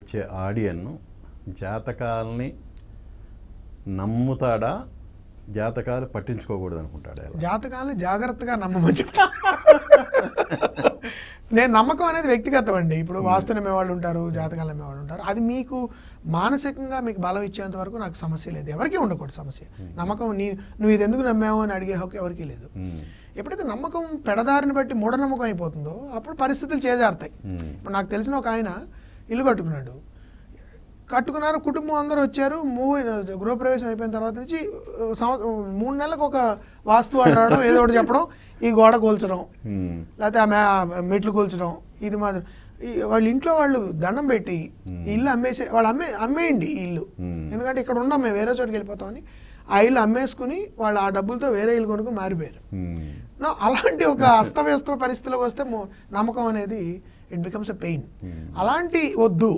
వచ్చే ఆడియన్ జాతకాలని నమ్ముతాడా, జాతకాలు పట్టించుకోకూడదు అనుకుంటాడా? జాతకాలను జాగ్రత్తగా నమ్మమని చెప్తా. నేను నమ్మకం అనేది వ్యక్తిగతం అండి. ఇప్పుడు వాస్తు నమ్మేవాళ్ళు ఉంటారు, జాతకాలు నమ్మేవాళ్ళు ఉంటారు. అది మీకు మానసికంగా మీకు బలం ఇచ్చేంత వరకు నాకు సమస్య లేదు. ఎవరికీ ఉండకూడదు సమస్య. నమ్మకం నువ్వు ఇది ఎందుకు నమ్మావు అని అడిగే హక్కు ఎవరికీ లేదు. ఎప్పుడైతే నమ్మకం పెడదారిని బట్టి మూఢనమ్మకం అయిపోతుందో అప్పుడు పరిస్థితులు చేజారుతాయి. ఇప్పుడు నాకు తెలిసిన ఒక ఆయన ఇల్లు కట్టుకున్నారు, కుటుంబం అందరూ వచ్చారు. గృహప్రవేశం అయిపోయిన తర్వాత నుంచి 3 నెలలకు ఒక వాస్తు ఆడడం, ఏదో ఒకటి చెప్పడం, ఈ గోడ కూల్చడం, లేకపోతే మెట్లు కూల్చడం, ఇది మాత్రం. వాళ్ళ ఇంట్లో వాళ్ళు దండం పెట్టి ఇల్లు వాళ్ళు అమ్మేయండి ఈ ఇల్లు, ఎందుకంటే ఇక్కడ ఉన్నాం మేము, వేరే చోటుకి వెళ్ళిపోతామని ఆ ఇల్లు అమ్మేసుకుని వాళ్ళు ఆ డబ్బులతో వేరే ఇల్లు కొనుక్కుని మారిపోయారు. అలాంటి ఒక అస్తవ్యస్త పరిస్థితిలోకి వస్తే నమ్మకం అనేది ఇట్ బికమ్స్ ఎ పెయిన్. అలాంటి వద్దు.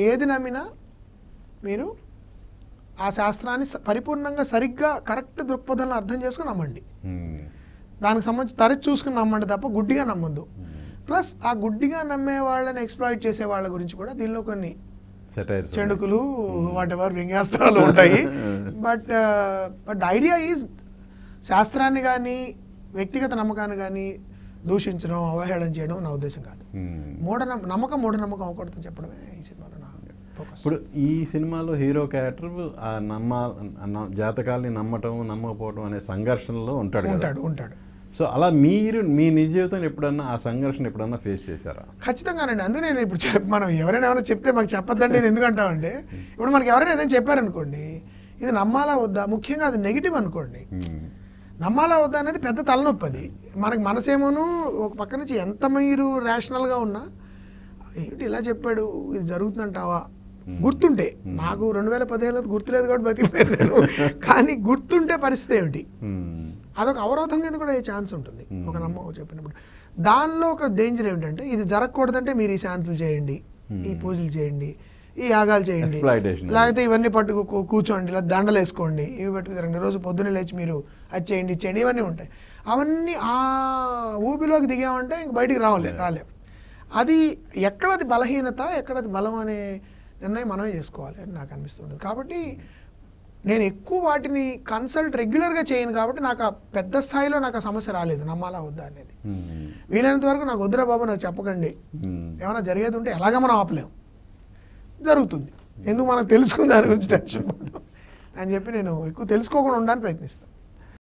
ఏది నమ్మినా మీరు ఆ శాస్త్రాన్ని పరిపూర్ణంగా సరిగ్గా కరెక్ట్ దృక్పథంలో అర్థం చేసుకుని నమ్మండి. దానికి సంబంధించి తరచు చూసుకుని నమ్మండి తప్ప గుడ్డిగా నమ్మద్దు. ప్లస్ ఆ గుడ్డిగా నమ్మే వాళ్ళని ఎక్స్ప్లాయిట్ చేసే వాళ్ళ గురించి కూడా దీనిలో కొన్ని చెడుకులు వాటెవర్ వ్యంగ్యాస్త్రాలు ఉంటాయి. బట్ ఐడియా ఈజ్ శాస్త్రాన్ని కానీ వ్యక్తిగత నమ్మకాన్ని కానీ దూషించడం, అవహేళన చేయడం నా ఉద్దేశం కాదు. మూఢనమ్మకం అవ్వకూడదని చెప్పడమే ఈ సినిమాలో నా ఫోకస్. ఇప్పుడు ఈ సినిమాలో హీరో క్యారెక్టర్ జాతకాల్ని నమ్మకపోవడం అనే సంఘర్షణలో ఉంటాడు. సో అలా మీరు మీ నిజ జీవితంలో ఎప్పుడన్నా ఆ సంఘర్షణ ఎప్పుడన్నా ఫేస్ చేశారా? ఖచ్చితంగానండి. అందుకే నేను ఇప్పుడు మనం ఎవరైనా చెప్తే మాకు చెప్పొద్దండి నేను ఎందుకంటామంటే, ఇప్పుడు మనకి ఎవరైనా ఏదైనా చెప్పారనుకోండి, ఇది నమ్మాలా వద్దా, ముఖ్యంగా అది నెగిటివ్ అనుకోండి, నమ్మాలా వద్దా అనేది పెద్ద తలనొప్పి. అది మనకి మనసేమోను ఒక పక్క నుంచి ఎంత మీరు రేషనల్గా ఉన్నా, ఏంటి ఇలా చెప్పాడు, ఇది జరుగుతుందంటావా, గుర్తుంటే, నాకు 2015 గుర్తులేదు కాబట్టి బతికిపోయాను నేను, కానీ గుర్తుంటే పరిస్థితి ఏమిటి, అదొక అవరోధం కింద కూడా అయ్యే ఛాన్స్ ఉంటుంది ఒక నమ్మకం చెప్పినప్పుడు. దానిలో ఒక డేంజర్ ఏమిటంటే, ఇది జరగకూడదంటే మీరు ఈ శాంతులు చేయండి, ఈ పూజలు చేయండి, ఈ యాగాలు చేయండి, లేకపోతే ఇవన్నీ కూర్చోండి, ఇలా దండలు వేసుకోండి, ఇవి పట్టుకు తిరగండి, రోజు పొద్దున్నే లేచి మీరు అది చేయండి ఇచ్చేయండి, ఇవన్నీ ఉంటాయి. అవన్నీ ఆ ఊపిలోకి దిగామంటే ఇంక బయటికి రాలేం. అది ఎక్కడది బలహీనత, ఎక్కడది బలం అనే నిర్ణయం మనమే చేసుకోవాలి అని నాకు అనిపిస్తుంటుంది. కాబట్టి నేను ఎక్కువ వాటిని కన్సల్ట్ రెగ్యులర్గా చేయను కాబట్టి నాకు ఆ పెద్ద స్థాయిలో నాకు ఆ సమస్య రాలేదు, నమ్మాలా వద్దా అనేది. వీలైనంత వరకు నాకు వద్దురా బాబు నాకు చెప్పకండి, ఏమైనా జరిగేది ఉంటే ఎలాగ మనం ఆపలేం, జరుగుతుంది, ఎందుకు మనకు తెలుసుకుని దాని గురించి టెన్షన్ అని చెప్పి నేను ఎక్కువ తెలుసుకోకుండా ఉండడానికి ప్రయత్నిస్తాను.